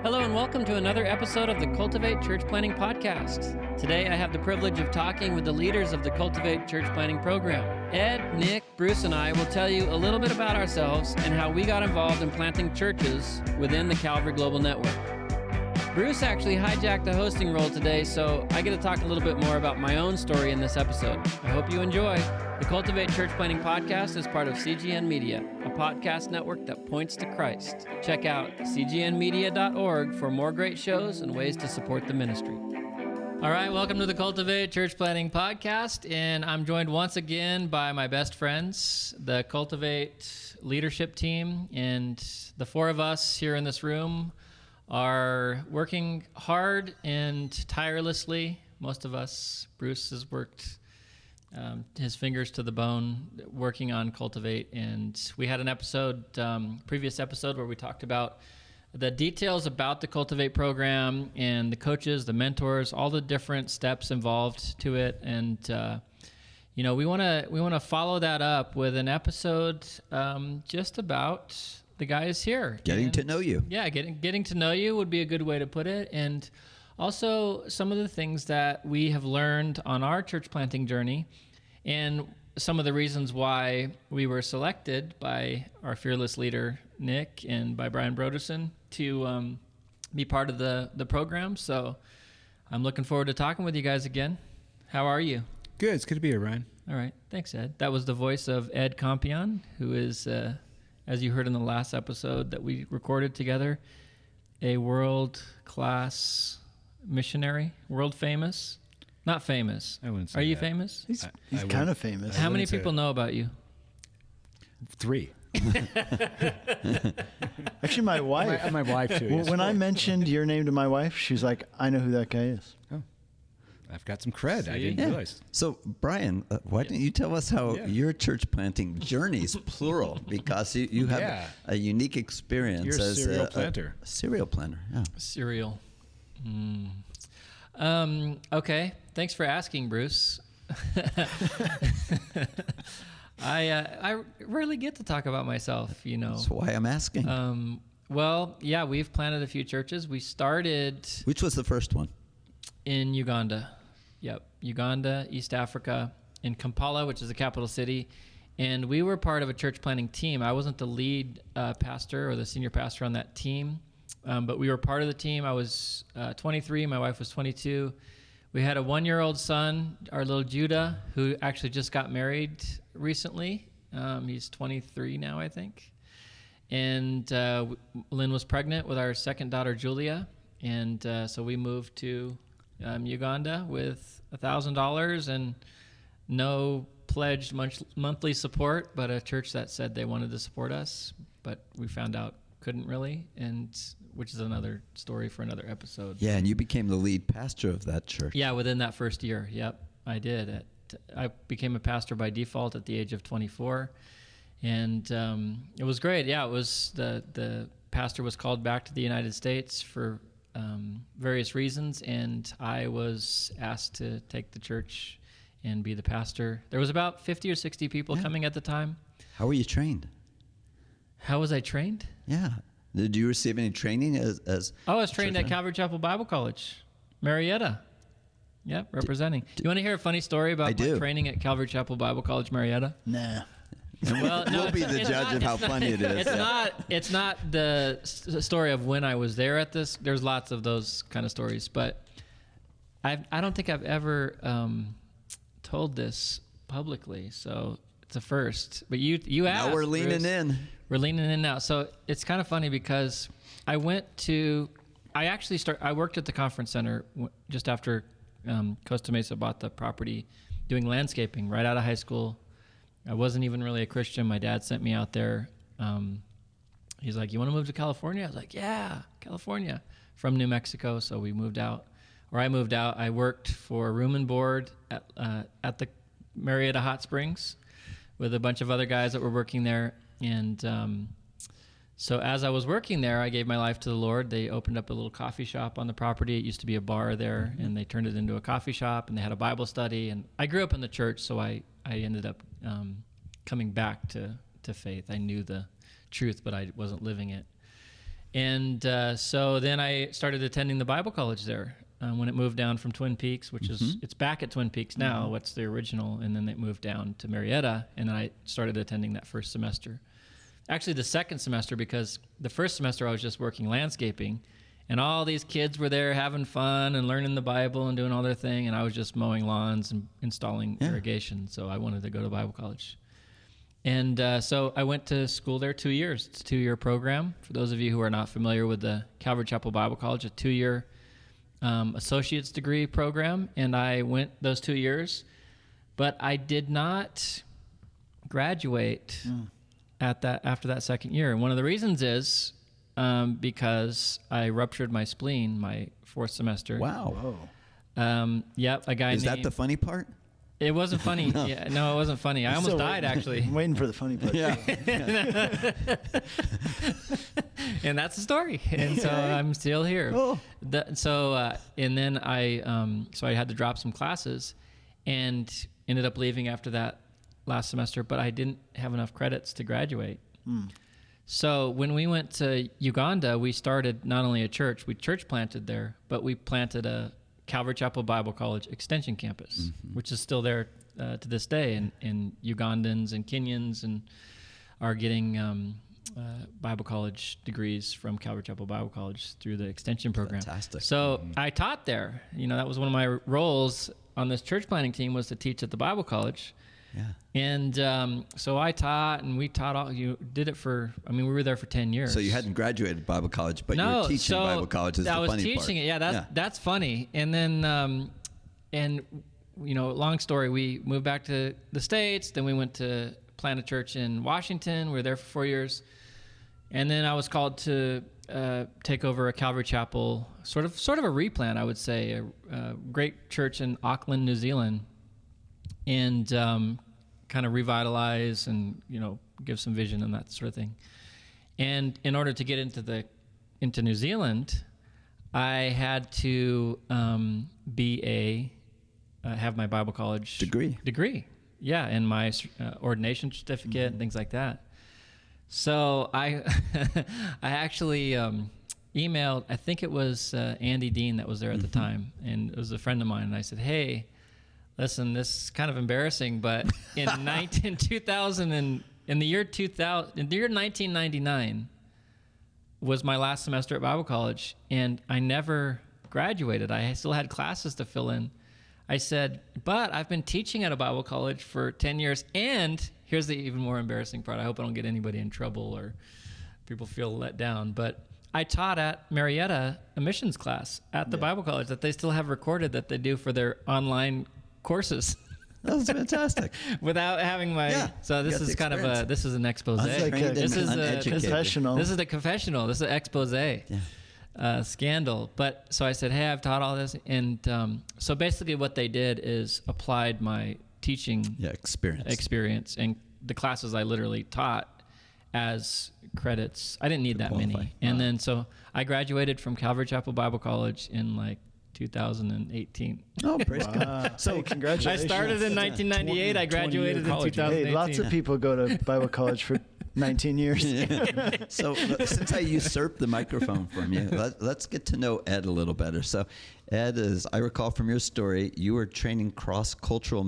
Hello and welcome to another episode of the Cultivate Church Planting podcast. Today I have the privilege of talking with the leaders of the Cultivate Church Planting program. Ed, Nick, Bruce, and I will tell you a little bit about ourselves and how we got involved in planting churches within the Calvary Global Network. Bruce actually hijacked the hosting role today, so I get to talk a little bit more about my own story in this episode. I hope you enjoy. The Cultivate Church Planting podcast is part of CGN Media, a podcast network that points to Christ. Check out cgnmedia.org for more great shows and ways to support the ministry. All right, welcome to the Cultivate Church Planting podcast, and I'm joined once again by my best friends, the Cultivate leadership team, and the four of us here in this room are working hard and tirelessly. Most of us, Bruce has worked his fingers to the bone working on Cultivate, and we had an episode, previous episode, where we talked about the details about the Cultivate program and the coaches, the mentors, all the different steps involved to it. And we want to follow that up with an episode just about the guys here. Getting to know you. Yeah, getting to know you would be a good way to put it. And also some of the things that we have learned on our church planting journey and some of the reasons why we were selected by our fearless leader, Nick, and by Brian Broderson to be part of the program. So I'm looking forward to talking with you guys again. How are you? Good. It's good to be here, Ryan. All right. Thanks, Ed. That was the voice of Ed Compion, who is, as you heard in the last episode that we recorded together, a world-class missionary, world famous. Not famous. I wouldn't say Are you that. famous? He's kind of famous. How many people know about you? 3. Actually, my wife. My wife, too. Yes. When I mentioned your name to my wife, she's like, I know who that guy is. Oh, I've got some cred. See? I didn't realize. So, Brian, why don't you tell us how your church planting journeys, plural, because you have a unique experience You're a as serial planter. A serial planter, yeah. Cereal. Okay. Thanks for asking, Bruce. I rarely get to talk about myself, you know. That's why I'm asking. Well, yeah, we've planted a few churches. We started Which was the first one? in Uganda. Yep, Uganda, East Africa, in Kampala, which is the capital city. And we were part of a church planting team. I wasn't the lead pastor or the senior pastor on that team, but we were part of the team. I was 23, my wife was 22. We had a 1-year-old son, our little Judah, who actually just got married recently. He's 23 now, I think. And Lynn was pregnant with our second daughter, Julia. And so we moved to Uganda with $1,000 and no pledged monthly support, but a church that said they wanted to support us, but we found out couldn't really, and which is another story for another episode. Yeah, and you became the lead pastor of that church. Yeah, within that first year. Yep, I did. I became a pastor by default at the age of 24, and it was great. Yeah, it was the pastor was called back to the United States for various reasons, and I was asked to take the church and be the pastor. There was about 50 or 60 people coming at the time. How were you trained? How was I trained? Yeah. Did you receive any training as I was trained at Calvary Chapel Bible College, Marietta. Yep, representing. You want to hear a funny story about my training at Calvary Chapel Bible College, Marietta? Nah. Well, no, We'll be the judge of how funny it is. It's not the story of when I was there at this. There's lots of those kind of stories, but I don't think I've ever told this publicly, so it's a first. But you asked. Now we're leaning in. We're leaning in now. So it's kind of funny because I worked at the conference center just after Costa Mesa bought the property, doing landscaping right out of high school. I wasn't even really a Christian. My dad sent me out there. He's like, you want to move to California? I was like, yeah, California, from New Mexico. So we moved out, or I moved out. I worked for room and board at the Marietta Hot Springs with a bunch of other guys that were working there. And so as I was working there, I gave my life to the Lord. They opened up a little coffee shop on the property. It used to be a bar there, and they turned it into a coffee shop, and they had a Bible study. And I grew up in the church, so I ended up coming back to faith. I knew the truth, but I wasn't living it. And so then I started attending the Bible college there when it moved down from Twin Peaks, which is, it's back at Twin Peaks now, what's the original, and then it moved down to Marietta, and I started attending that first semester. Actually, the second semester, because the first semester I was just working landscaping, and all these kids were there having fun and learning the Bible and doing all their thing, and I was just mowing lawns and installing irrigation, so I wanted to go to Bible college. And so I went to school there 2 years. It's a 2-year program. For those of you who are not familiar with the Calvary Chapel Bible College, a 2-year associate's degree program, and I went those 2 years, but I did not graduate after that second year. And one of the reasons is because I ruptured my spleen my fourth semester. Wow. Yep, a guy Is that the funny part? It wasn't funny. No. Yeah, no, it wasn't funny. I almost died, actually. I'm waiting for the funny part. Yeah. And that's the story. And so I'm still here. Oh. And then I had to drop some classes and ended up leaving after that last semester, but I didn't have enough credits to graduate. So when we went to Uganda, we started not only a church, we church planted there, but we planted a Calvary Chapel Bible College extension campus, which is still there to this day. And Ugandans and Kenyans are getting Bible college degrees from Calvary Chapel Bible College through the extension program. Fantastic. So I taught there. That was one of my roles on this church planting team, was to teach at the Bible college. Yeah. And so I taught, and we taught we were there for 10 years. So you hadn't graduated Bible college, but you were teaching Bible college is the funny part. I was teaching it. Yeah, that's funny. And then, long story, we moved back to the States. Then we went to plant a church in Washington. We were there for 4 years. And then I was called to take over a Calvary Chapel, sort of a replant, I would say, a great church in Auckland, New Zealand, and kind of revitalize and give some vision and that sort of thing. And in order to get into New Zealand, I had to have my Bible college degree. Yeah, and my ordination certificate and things like that. So I actually emailed, I think it was Andy Dean that was there at the time, and it was a friend of mine, and I said, hey, listen, this is kind of embarrassing, but in the year 1999 was my last semester at Bible college, and I never graduated. I still had classes to fill in. I said, but I've been teaching at a Bible college for 10 years, and here's the even more embarrassing part. I hope I don't get anybody in trouble or people feel let down, but I taught at Marietta a missions class at the Bible college that they still have recorded that they do for their online courses. That was fantastic. Without having my so this is kind of this is an expose. This is a confessional. This is the confessional. This is an expose. Scandal. But so I said, hey, I've taught all this, and so basically what they did is applied my teaching experience and the classes I literally taught as credits. I didn't need that many. And then so I graduated from Calvary Chapel Bible College in 2018. Oh, praise God. So congratulations. I started in 1998. I graduated in 2018. Hey, lots of people go to Bible college for 19 years. So since I usurped the microphone from you, let's get to know Ed a little better. So Ed, as I recall from your story, you were training cross-cultural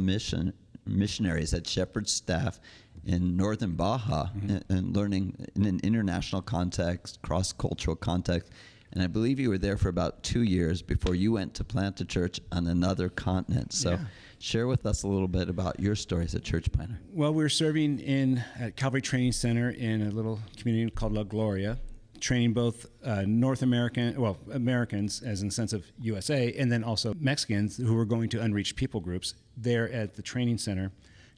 missionaries at Shepherd's Staff in northern Baja and learning in an international context, cross-cultural context. And I believe you were there for about 2 years before you went to plant a church on another continent. So share with us a little bit about your story as a church planter. Well, we were serving at Calvary Training Center in a little community called La Gloria, training both Americans, as in the sense of USA, and then also Mexicans who were going to unreached people groups there at the training center.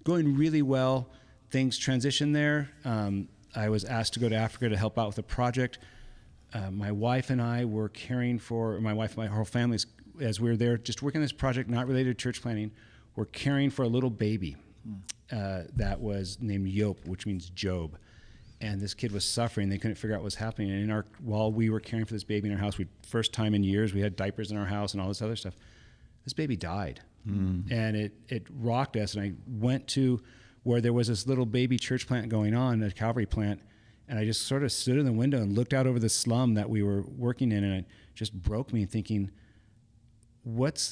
Going really well. Things transitioned there. I was asked to go to Africa to help out with a project. My wife and I were caring for, my wife and my whole family, as we were there just working on this project, not related to church planting, were caring for a little baby that was named Yop, which means Job. And this kid was suffering. They couldn't figure out what was happening. And while we were caring for this baby in our house, first time in years, we had diapers in our house and all this other stuff. This baby died. And it rocked us. And I went to where there was this little baby church plant going on, a Calvary plant, And I just sort of stood in the window and looked out over the slum that we were working in, and it just broke me thinking,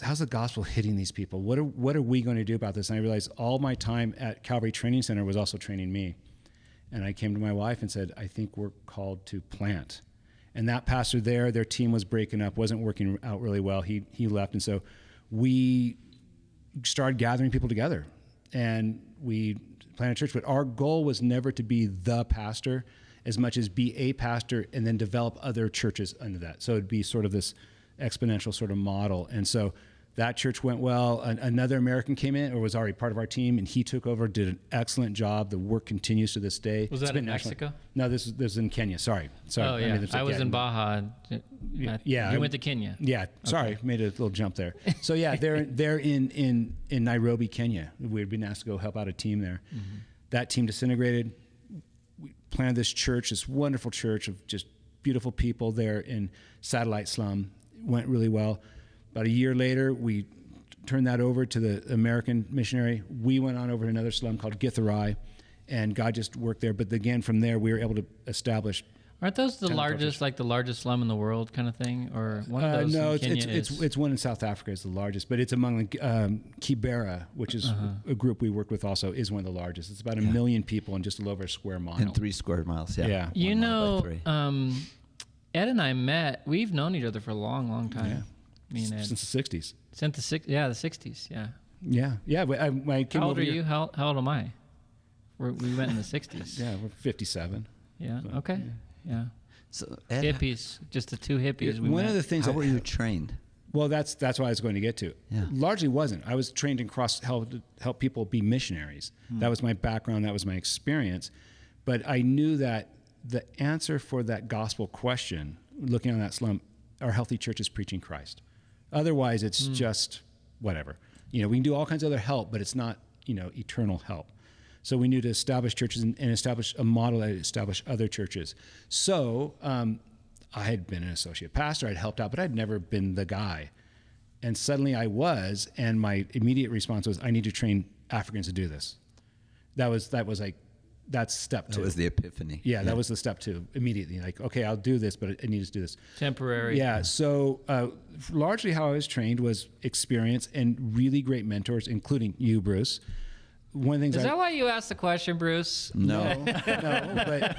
how's the gospel hitting these people? What are we going to do about this? And I realized all my time at Calvary Training Center was also training me. And I came to my wife and said, I think we're called to plant. And that pastor there, their team was breaking up, wasn't working out really well. He left. And so we started gathering people together, and we planted a church. But our goal was never to be the pastor as much as be a pastor and then develop other churches under that. So it'd be sort of this exponential sort of model. And so that church went well. Another American came in, or was already part of our team, and he took over, did an excellent job. The work continues to this day. Was that in Mexico? No, this is in Kenya. Sorry. Oh, yeah. I was in Baja. Yeah. You went to Kenya. Yeah. Sorry. Okay. Made a little jump there. So, yeah, they're in Nairobi, Kenya. We had been asked to go help out a team there. Mm-hmm. That team disintegrated. We planted this church, this wonderful church of just beautiful people there in Satellite Slum. Went really well. About a year later, we turned that over to the American missionary. We went on over to another slum called Githurai, and God just worked there. But again, from there, we were able to establish. Aren't those the largest, like the largest slum in the world kind of thing? Or one of those no, in Kenya it's one in South Africa is the largest, but it's among the Kibera, which is a group we worked with also, is one of the largest. It's about 1 million people in just a little over a square mile. In 3 square miles, yeah. You know, Ed and I met, we've known each other for a long, long time. Yeah. Me and Ed. Since the 60s. Since the 60s, yeah. Yeah. When I came How old over are you? How old am I? We went in the 60s. Yeah, we're 57. Yeah, So, okay. Yeah. So, Ed, Hippies, just the two hippies we one met. of the things how were you trained? Well, that's what I was going to get to. Yeah. Largely wasn't. I was trained in help people be missionaries. That was my background. That was my experience. But I knew that the answer for that gospel question, looking on that slum, are healthy churches preaching Christ. Otherwise, it's just whatever. We can do all kinds of other help, but it's not, eternal help. So we need to establish churches and establish a model that establish other churches. So I had been an associate pastor. I'd helped out, but I'd never been the guy. And suddenly I was, and my immediate response was, I need to train Africans to do this. That was like, that's step 2. That was the epiphany. Yeah, that was the step 2 immediately. Like, okay, I'll do this, but I need to do this. Temporary. Yeah. So largely how I was trained was experience and really great mentors, including you, Bruce. One of the things Is that why you asked the question, Bruce? No, but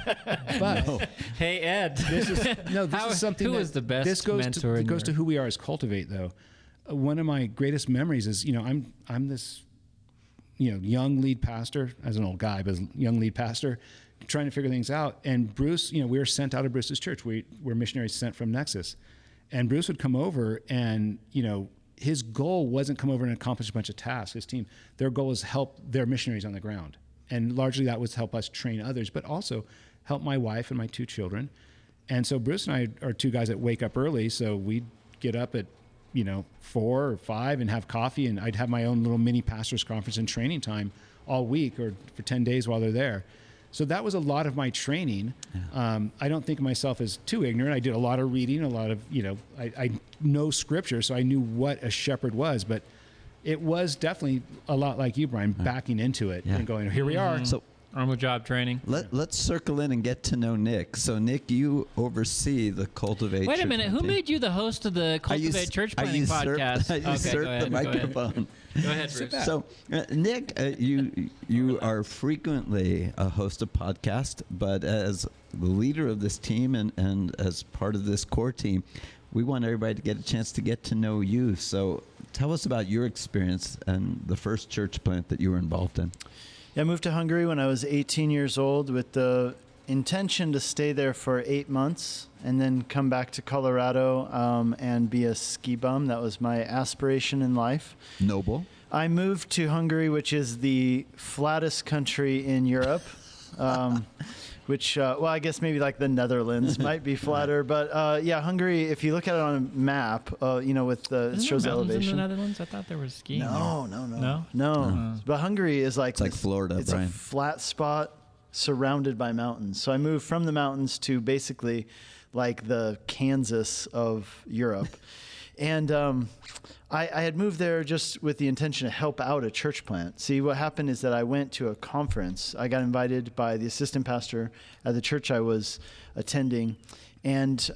No. Hey, Ed. this is something. Who that, was the best This goes mentor? to goes to who we are as Cultivate, though. One of my greatest memories is, I'm this, young lead pastor, as an old guy, but as young lead pastor, trying to figure things out. And Bruce, we were sent out of Bruce's church. We're missionaries sent from Nexus. And Bruce would come over and, his goal wasn't come over and accomplish a bunch of tasks, his team. Their goal was help their missionaries on the ground. And largely that was help us train others, but also help my wife and my 2 children. And so Bruce and I are 2 guys that wake up early. So we'd get up at 4 or 5 and have coffee, and I'd have my own little mini pastors conference and training time all week or for 10 days while they're there. So that was a lot of my training. Yeah. I don't think of myself as too ignorant. I did a lot of reading, a lot of, I know scripture, so I knew what a shepherd was, but it was definitely a lot like you, Brian, backing into it and going, here we are. So on-the-job training. let's circle in and get to know Nick. So Nick, you oversee the Cultivate. Wait a Church minute. Who Planting. made you the host of the Cultivate Church Planting podcast? I usurped the microphone. Go ahead, Bruce. So, Nick, you are frequently a host of podcasts, but as the leader of this team and as part of this core team, we want everybody to get a chance to get to know you. So tell us about your experience and the first church plant that you were involved in. Yeah, I moved to Hungary when I was 18 years old with the intention to stay there for 8 months and then come back to Colorado and be a ski bum. That was my aspiration in life. Noble. I moved to Hungary, which is the flattest country in Europe, which, I guess maybe like the Netherlands might be flatter. But Hungary, if you look at it on a map, with the it shows the elevation. In the Netherlands? I thought there was skiing. No. But Hungary is like It's like Florida, It's Brian. a flat spot surrounded by mountains. So I moved from the mountains to basically like the Kansas of Europe. And I had moved there just with the intention to help out a church plant. See, what happened is that I went to a conference. I got invited by the assistant pastor at the church I was attending. And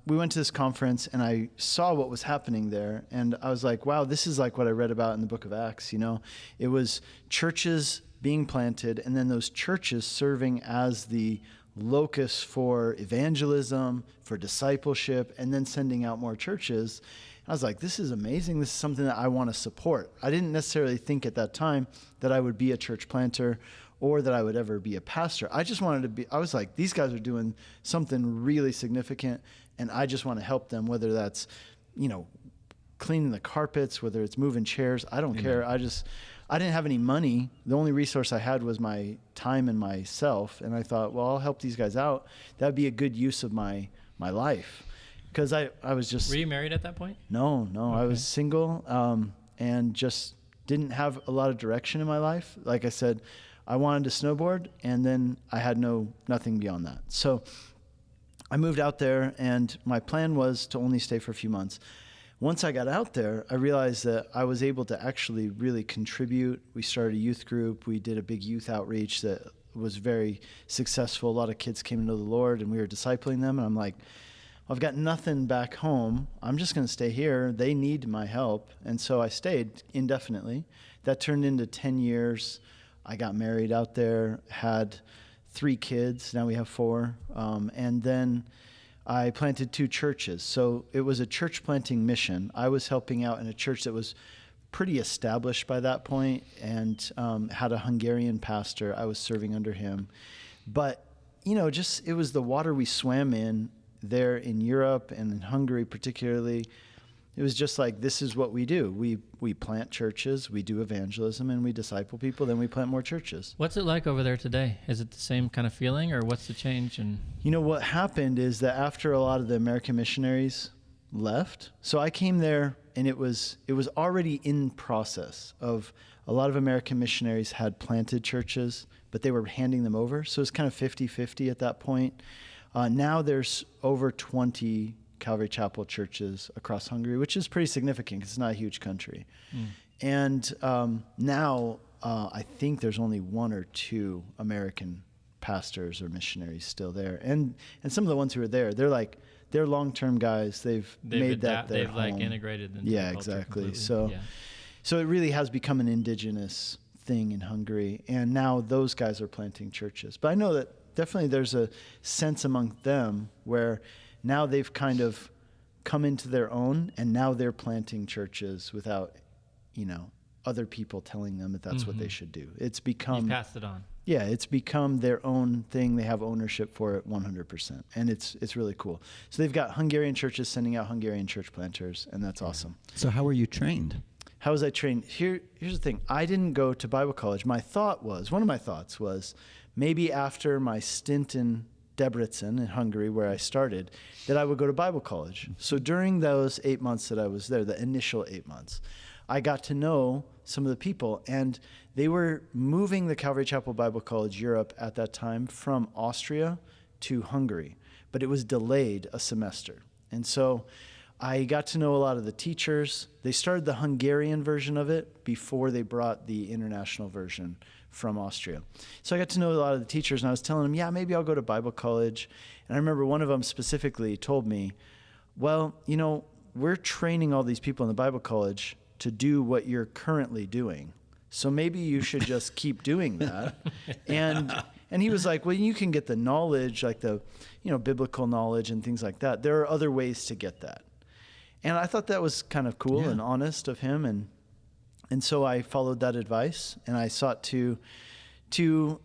we went to this conference, and I saw what was happening there. And I was like, wow, this is like what I read about in the book of Acts. You know, it was churches being planted, and then those churches serving as the locus for evangelism, for discipleship, and then sending out more churches. I was like, this is amazing. This is something that I want to support. I didn't necessarily think at that time that I would be a church planter or that I would ever be a pastor. I just wanted to be, I was like, these guys are doing something really significant, and I just want to help them, whether that's, you know, cleaning the carpets, whether it's moving chairs. I don't care. I didn't have any money. The only resource I had was my time and myself. And I thought, well, I'll help these guys out. That'd be a good use of my life. Because I was just... Were you married at that point? No. Okay. I was single and just didn't have a lot of direction in my life. Like I said, I wanted to snowboard, and then I had nothing beyond that. So I moved out there, and my plan was to only stay for a few months. Once I got out there, I realized that I was able to actually really contribute. We started a youth group. We did a big youth outreach that was very successful. A lot of kids came into the Lord, and we were discipling them. And I'm like, I've got nothing back home. I'm just going to stay here. They need my help. And so I stayed indefinitely. That turned into 10 years. I got married out there, had 3 kids. Now we have 4. And then I planted 2 churches. So it was a church planting mission. I was helping out in a church that was pretty established by that point, and had a Hungarian pastor. I was serving under him. But, you know, just it was the water we swam in there in Europe and in Hungary particularly. It was just like, this is what we do. We plant churches, we do evangelism, and we disciple people, then we plant more churches. What's it like over there today? Is it the same kind of feeling, or what's the change? And you know, what happened is that after a lot of the American missionaries left, so I came there, and it was already in process of a lot of American missionaries had planted churches, but they were handing them over. So it's kind of 50-50 at that point. Now there's over 20 Calvary Chapel churches across Hungary, which is pretty significant because it's not a huge country. And now I think there's only 1 or 2 American pastors or missionaries still there. And some of the ones who are there, they're long-term guys. They've made that their home. Like integrated into the culture exactly. completely. So it really has become an indigenous thing in Hungary. And now those guys are planting churches. But I know that definitely there's a sense among them where now they've kind of come into their own, and now they're planting churches without, you know, other people telling them that that's what they should do. It's become... You passed it on. Yeah, it's become their own thing. They have ownership for it 100%. And it's really cool. So they've got Hungarian churches sending out Hungarian church planters, and that's awesome. So how were you trained? How was I trained? Here's the thing. I didn't go to Bible college. One of my thoughts was maybe after my stint in Debrecen in Hungary, where I started, that I would go to Bible college. So during those 8 months that I was there, the initial 8 months, I got to know some of the people, and they were moving the Calvary Chapel Bible College Europe at that time from Austria to Hungary, but it was delayed a semester. And so I got to know a lot of the teachers. They started the Hungarian version of it before they brought the international version from Austria. So I got to know a lot of the teachers, and I was telling them, yeah, maybe I'll go to Bible college. And I remember one of them specifically told me, well, you know, we're training all these people in the Bible college to do what you're currently doing. So maybe you should just keep doing that. And he was like, well, you can get the knowledge, like the, you know, biblical knowledge and things like that. There are other ways to get that. And I thought that was kind of cool and honest of him. And so I followed that advice, and I sought to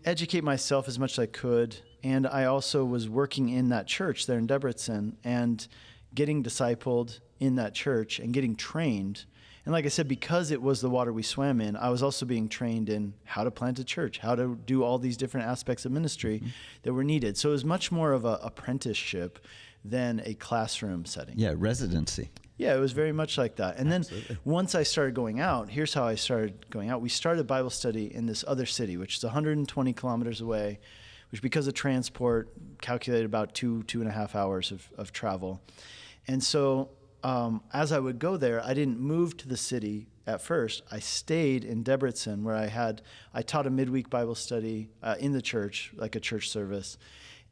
educate myself as much as I could. And I also was working in that church there in Debrecen and getting discipled in that church and getting trained. And like I said, because it was the water we swam in, I was also being trained in how to plant a church, how to do all these different aspects of ministry that were needed. So it was much more of an apprenticeship than a classroom setting. Yeah, residency. Yeah, it was very much like that. And then once I started going out, here's how I started going out. We started Bible study in this other city, which is 120 kilometers away. which because of transport calculated about 2.5 hours of travel. And so as I would go there, I didn't move to the city at first. I stayed in Debrecen, where I taught a midweek Bible study in the church, like a church service.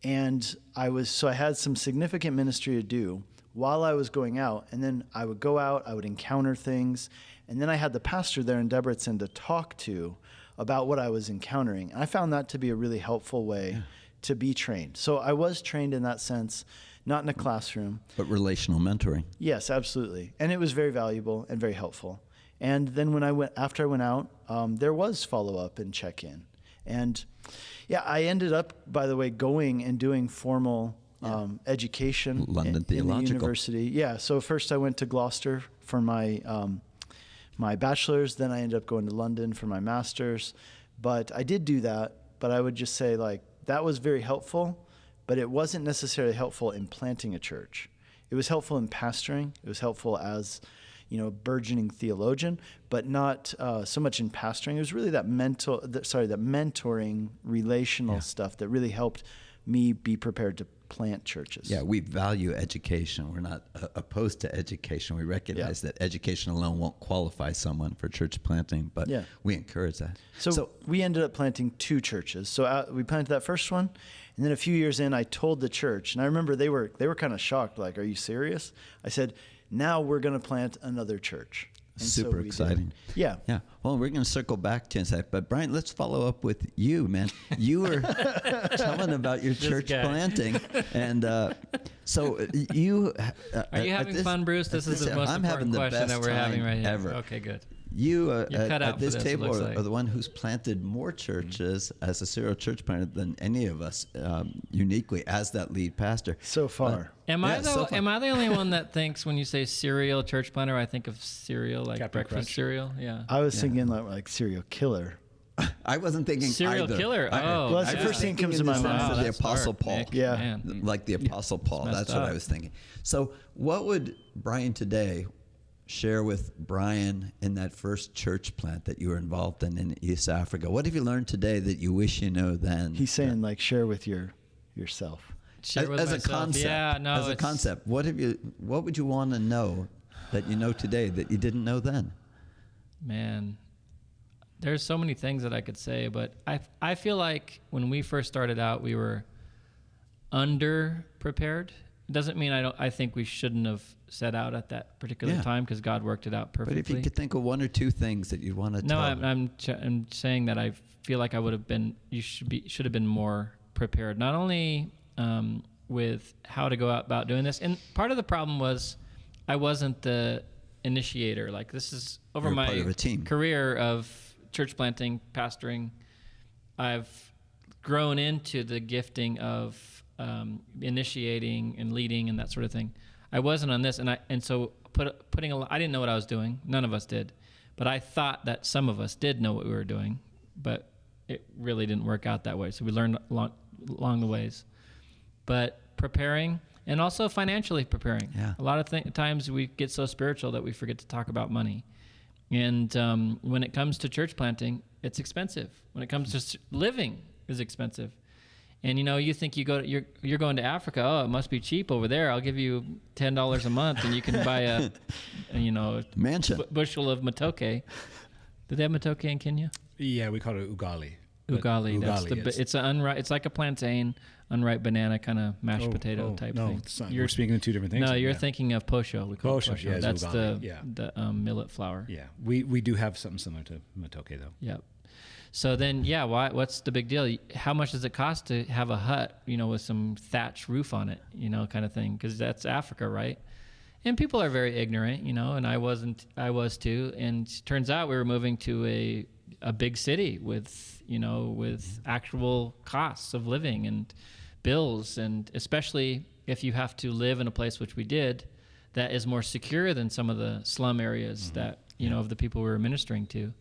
And I had some significant ministry to do while I was going out. And then I would go out, I would encounter things. And then I had the pastor there in Debrecen to talk to about what I was encountering. And I found that to be a really helpful way to be trained. So I was trained in that sense, not in a classroom. But relational mentoring. Yes, absolutely. And it was very valuable and very helpful. And then after I went out, there was follow-up and check-in. And I ended up, by the way, going and doing formal education London in Theological the university. Yeah, so first I went to Gloucester for my bachelor's, then I ended up going to London for my master's. But I did do that, but I would just say, like, that was very helpful, but it wasn't necessarily helpful in planting a church. It was helpful in pastoring. It was helpful as a burgeoning theologian, but not so much in pastoring. It was really that mentoring, relational stuff that really helped me be prepared to plant churches. Yeah, we value education. We're not opposed to education. We recognize that education alone won't qualify someone for church planting, but we encourage that. So we ended up planting 2 churches. So we planted that first one, and then a few years in, I told the church, and I remember they were kind of shocked, like, "Are you serious?" I said, "Now we're going to plant another church." And super exciting. Yeah. Yeah. Well, we're going to circle back to that. But Brian, let's follow up with you, man. You were telling about your church planting. And so you... Are you having fun, Bruce? This is the most important question that we're having right here. Ever. Okay, good. You cut out at this for this, table like. are the one who's planted more churches as a serial church planter than any of us, uniquely as that lead pastor. So far. Am I the only one that thinks when you say serial church planter, I think of cereal, like Captain breakfast Crunch. cereal? Yeah. I was thinking like serial killer. I wasn't thinking Serial either. killer. Well, that's the first thing that comes to my mind. The that's Apostle dark, Paul. Nick. Yeah. Man. Like the Apostle Paul. messed That's what up. I was thinking. So what would Brian today share with Brian in that first church plant that you were involved in East Africa? What have you learned today that you wish you know then? He's saying, like, share with yourself. Share with as myself. a concept. Yeah, no, as a concept. What would you want to know that you know today that you didn't know then? Man, there's so many things that I could say, but I feel like when we first started out, we were under prepared. It doesn't mean I think we shouldn't have set out at that particular time, because God worked it out perfectly. But if you could think of 1 or 2 things that you'd want to tell. I'm saying that I feel like you should have been more prepared, not only with how to go about doing this. And part of the problem was I wasn't the initiator. Like, this is over You're my part of a team. career of church planting, pastoring. I've grown into the gifting of initiating and leading and that sort of thing. I wasn't on this, and so I didn't know what I was doing. None of us did, but I thought that some of us did know what we were doing, but it really didn't work out that way. So we learned along the ways, but preparing and also financially preparing. Yeah. A lot of times we get so spiritual that we forget to talk about money, and when it comes to church planting, it's expensive. When it comes to living, is expensive. And you think you're going to Africa. Oh, it must be cheap over there. I'll give you $10 a month, and you can buy a mansion, bushel of matoke. Do they have matoke in Kenya? Yeah, we call it ugali. Ugali. Yes. It's it's like a plantain, unripe banana kind of mashed potato type thing. No, we're speaking of 2 different things. No, you're thinking of posho. We call it posho. Yeah, That's ugali. the millet flour. Yeah, we do have something similar to matoke though. Yep. So then, what's the big deal? How much does it cost to have a hut, with some thatch roof on it, kind of thing? Because that's Africa, right? And people are very ignorant, and I was too. And turns out we were moving to a big city with actual costs of living and bills, and especially if you have to live in a place, which we did, that is more secure than some of the slum areas that, of the people we were ministering to.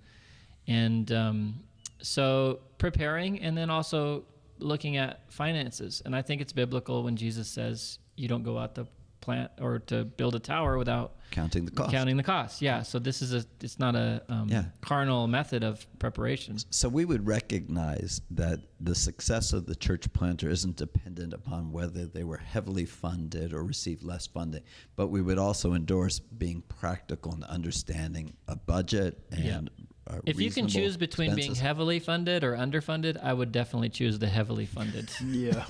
And so preparing, and then also looking at finances. And I think it's biblical when Jesus says you don't go out to plant or to build a tower without Counting the cost. counting the costs. Yeah. So this is it's not a carnal method of preparation. So we would recognize that the success of the church planter isn't dependent upon whether they were heavily funded or received less funding, but we would also endorse being practical and understanding a budget and if you can choose between expenses. being heavily funded or underfunded, I would definitely choose the heavily funded. Yeah.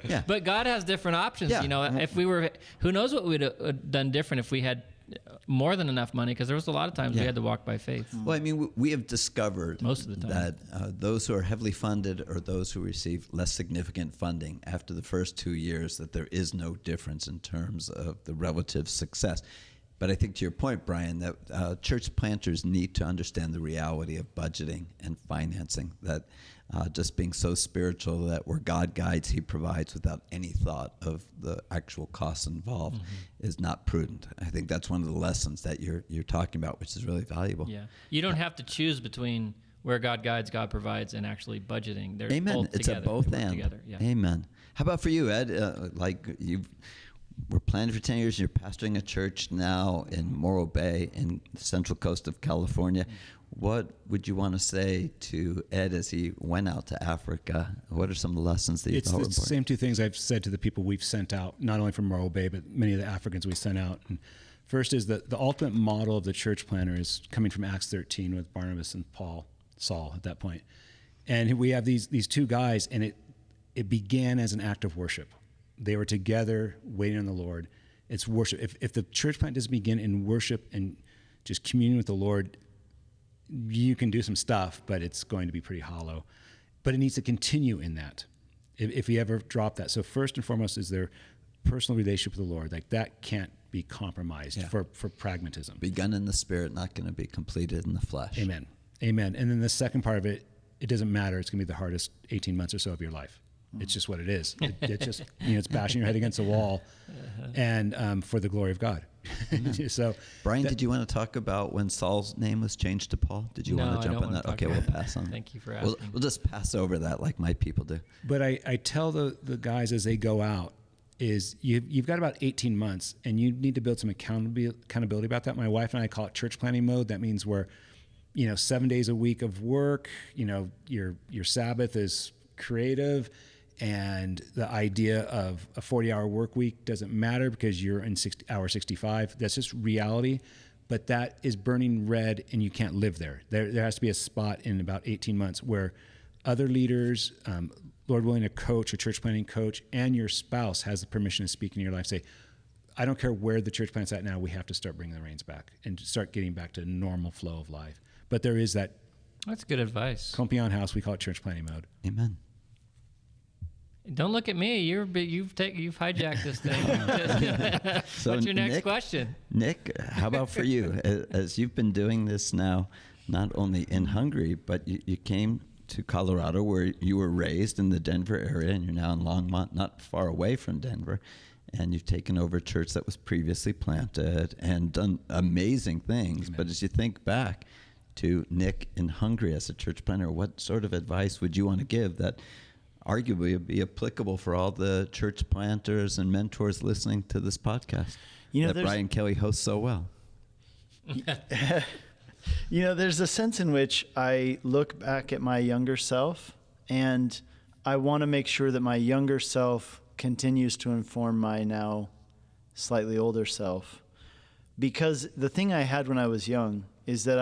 Yeah. But God has different options. Yeah. You know, if we were, who knows what we'd have done different if we had more than enough money, because there was a lot of times we had to walk by faith. Well, I mean, we have discovered Most of the time. that those who are heavily funded or those who receive less significant funding after the first 2 years, that there is no difference in terms of the relative success. But I think to your point, Brian, that church planters need to understand the reality of budgeting and financing, that just being so spiritual that where God guides, he provides without any thought of the actual costs involved is not prudent. I think that's one of the lessons that you're talking about, which is really valuable. Yeah. You don't have to choose between where God guides, God provides, and actually budgeting. They're Amen. both It's together. a both They work and. together. Yeah. Amen. How about for you, Ed? We're planning for 10 years. You're pastoring a church now in Morro Bay in the central coast of California. What would you want to say to Ed as he went out to Africa? What are some of the lessons that you It's thought the were important? same two things I've said to the people we've sent out, not only from Morro Bay, but many of the Africans we sent out. And first is that the ultimate model of the church planter is coming from Acts 13 with Barnabas and Saul at that point. And we have these two guys, and it began as an act of worship. They were together waiting on the Lord. It's worship. If the church plant doesn't begin in worship and just communion with the Lord, you can do some stuff, but it's going to be pretty hollow. But it needs to continue in that if you ever drop that. So first and foremost is their personal relationship with the Lord. Like that can't be compromised for pragmatism. Begun in the spirit, not going to be completed in the flesh. Amen. Amen. And then the second part of it doesn't matter. It's going to be the hardest 18 months or so of your life. It's just what it is. It's just, it's bashing your head against a wall and for the glory of God. So, Brian, did you want to talk about when Saul's name was changed to Paul? Did you want to jump on that? Okay, we'll pass on. Thank you for asking. We'll just pass over that like my people do. But I tell the guys as they go out is you've got about 18 months and you need to build some accountability about that. My wife and I call it church planning mode. That means we're, 7 days a week of work, your Sabbath is creative. And the idea of a 40-hour work week doesn't matter because you're in hour 65. That's just reality. But that is burning red, and you can't live there. There has to be a spot in about 18 months where other leaders, Lord willing, a coach, a church planting coach, and your spouse has the permission to speak in your life. Say, I don't care where the church plant's at now. We have to start bringing the reins back and start getting back to normal flow of life. But there is that. That's good advice. Compion house, we call it church planting mode. Amen. Don't look at me. You've hijacked this thing. So What's your next Nick, question? Nick, how about for you? As you've been doing this now, not only in Hungary, but you came to Colorado where you were raised in the Denver area, and you're now in Longmont, not far away from Denver, and you've taken over a church that was previously planted and done amazing things. Amen. But as you think back to Nick in Hungary as a church planter, what sort of advice would you want to give that arguably would be applicable for all the church planters and mentors listening to this podcast that Brian Kelly hosts so well? There's a sense in which I look back at my younger self, and I want to make sure that my younger self continues to inform my now slightly older self. Because the thing I had when I was young is that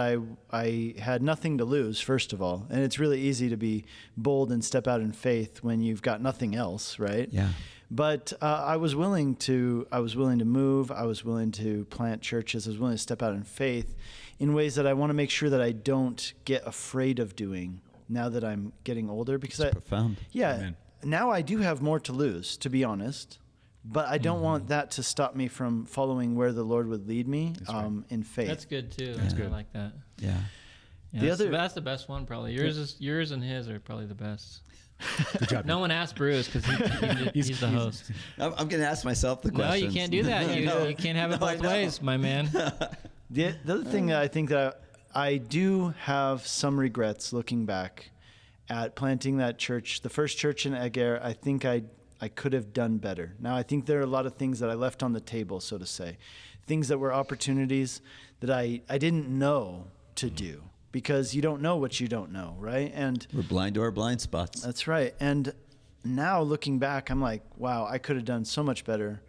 I had nothing to lose, first of all. And it's really easy to be bold and step out in faith when you've got nothing else, right? Yeah. But I was willing to move. I was willing to plant churches. I was willing to step out in faith in ways that I want to make sure that I don't get afraid of doing now that I'm getting older. Because it's profound. Yeah. Amen. Now I do have more to lose, to be honest. But I don't want that to stop me from following where the Lord would lead me in faith. That's good too. That's good. I like that. Yeah. That's the best one probably. Yours and his are probably the best. Good job. No one asked Bruce because he's the host. I'm going to ask myself the question. No, you can't do that. You can't have it both ways, my man. The other thing that I think that I do have some regrets looking back at planting that church, the first church in Eger. I think I I could have done better. Now, I think there are a lot of things that I left on the table, so to say, things that were opportunities that I didn't know to do, because you don't know what you don't know, right? And we're blind to our blind spots. That's right. And now looking back, I'm like, wow, I could have done so much better.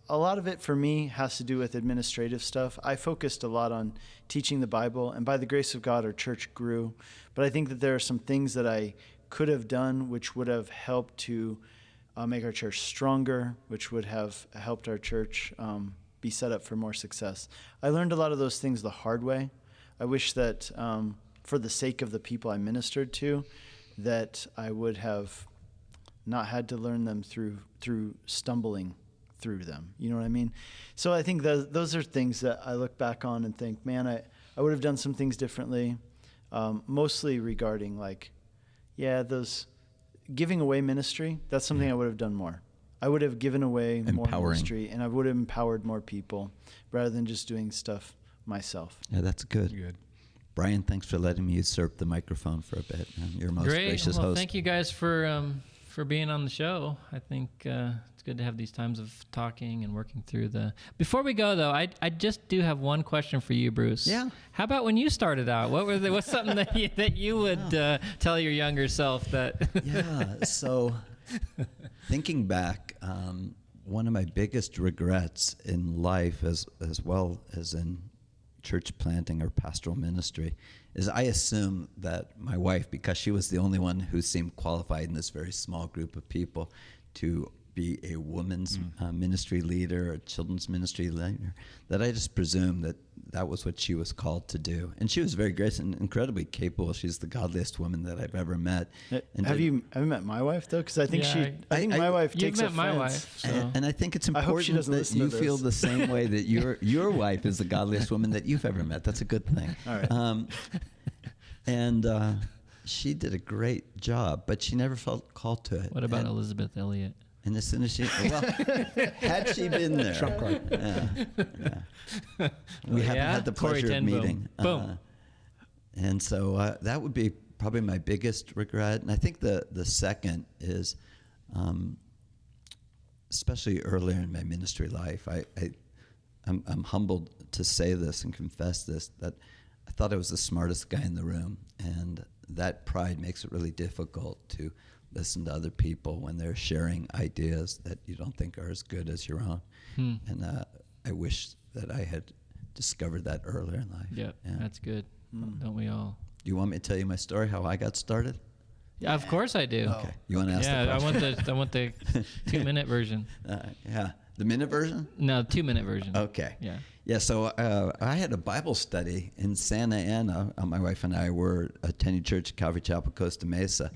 A lot of it for me has to do with administrative stuff. I focused a lot on teaching the Bible, and by the grace of God, our church grew. But I think that there are some things that I could have done which would have helped to make our church stronger, which would have helped our church be set up for more success. I learned a lot of those things the hard way. I wish that for the sake of the people I ministered to, that I would have not had to learn them through stumbling through them. You know what I mean? So I think those are things that I look back on and think, man, I would have done some things differently, mostly regarding those giving away ministry. That's something I would have done more. I would have given away more ministry, and I would have empowered more people rather than just doing stuff myself. Yeah, that's good. Brian, thanks for letting me usurp the microphone for a bit. You're most gracious host. Thank you guys for being on the show. I think it's good to have these times of talking and working through the... Before we go, though, I just do have one question for you, Bruce. Yeah. How about when you started out? What's something that you would tell your younger self that... Yeah, so thinking back, one of my biggest regrets in life, as well as in church planting or pastoral ministry, is I assumed that my wife, because she was the only one who seemed qualified in this very small group of people to be a women's ministry leader or children's ministry leader, that I just presumed that was what she was called to do. And she was very gracious and incredibly capable. She's the godliest woman that I've ever met. Have you met my wife, though? Because I think my wife takes offense. You've met my wife. So. And I think it's important that you feel the same way that your wife is the godliest woman that you've ever met. That's a good thing. All right. And she did a great job, but she never felt called to it. What about Elizabeth Elliot? And as soon as had she been there, Trump card. We haven't had the pleasure of meeting. Boom. And so that would be probably my biggest regret. And I think the second is, especially earlier in my ministry life, I'm humbled to say this and confess this, that I thought I was the smartest guy in the room, and that pride makes it really difficult to listen to other people when they're sharing ideas that you don't think are as good as your own. And I wish that I had discovered that earlier in life. Yeah, that's good. Don't we all? Do you want me to tell you my story, how I got started? Yeah, of course I do. Okay. You want to ask the question? I want the 2-minute version. The minute version? No, 2-minute version. Okay. Yeah. Yeah, so I had a Bible study in Santa Ana. My wife and I were attending church at Calvary Chapel, Costa Mesa.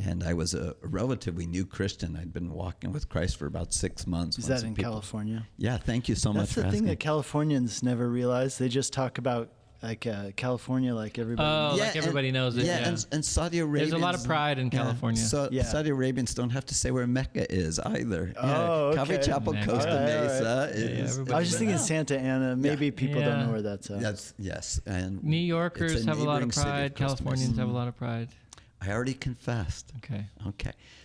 And I was a relatively new Christian. I'd been walking with Christ for about 6 months. Is that in California? Yeah, thank you so much for asking. That's the thing that Californians never realize. They just talk about California like everybody knows. Like everybody knows it. Yeah, and Saudi Arabians. There's a lot of pride in California. Saudi Arabians don't have to say where Mecca is either. Okay. Calvary Chapel, Costa Mesa is. I was just thinking Santa Ana. Maybe people don't know where that's at. Yes. And New Yorkers have a lot of pride. Californians have a lot I've already confessed. Okay. All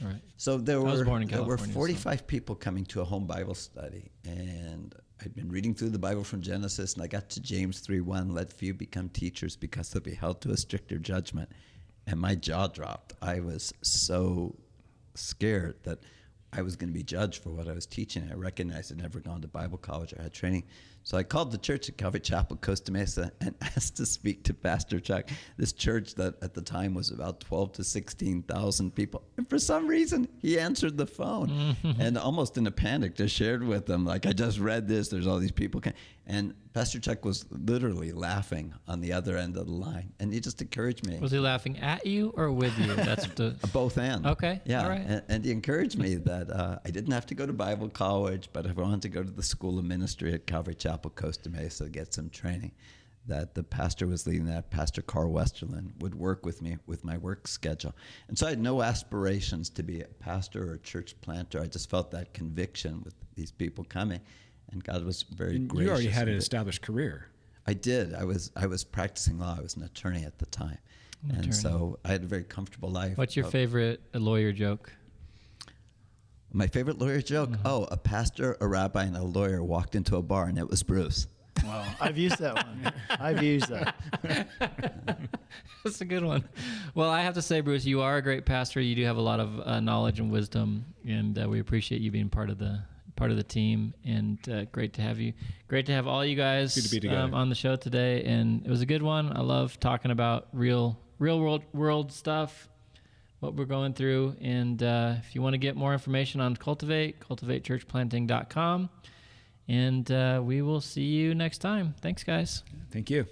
right. So I was born in there were California, 45 people coming to a home Bible study, and I'd been reading through the Bible from Genesis, and I got to James 3:1, let few become teachers because they'll be held to a stricter judgment. And my jaw dropped. I was so scared that I was going to be judged for what I was teaching. I recognized I'd never gone to Bible college or had training. So I called the church at Calvary Chapel, Costa Mesa, and asked to speak to Pastor Chuck, this church that at the time was about 12 to 16,000 people. And for some reason, he answered the phone. And almost in a panic, just shared with them, like, I just read this, there's all these people. And Pastor Chuck was literally laughing on the other end of the line. And he just encouraged me. Was he laughing at you or with you? That's both and. Okay. Yeah. All right. And he encouraged me that I didn't have to go to Bible college, but if I wanted to go to the School of Ministry at Calvary Chapel, Costa Mesa, to get some training, that the pastor was leading that, Pastor Carl Westerland, would work with me with my work schedule. And so I had no aspirations to be a pastor or a church planter. I just felt that conviction with these people coming. And God was very gracious. You already had an established career. I did. I was practicing law. I was an attorney at the time. And so I had a very comfortable life. What's your favorite lawyer joke? My favorite lawyer joke? Oh, a pastor, a rabbi, and a lawyer walked into a bar, and it was Bruce. Wow. I've used that one. I've used that. That's a good one. Well, I have to say, Bruce, you are a great pastor. You do have a lot of knowledge and wisdom, and we appreciate you being part of the team. And great to have you. Great to have all you guys Good to be together. on the show today. And it was a good one. I love talking about real world stuff, what we're going through. And if you want to get more information on Cultivate, cultivatechurchplanting.com. And we will see you next time. Thanks, guys. Thank you.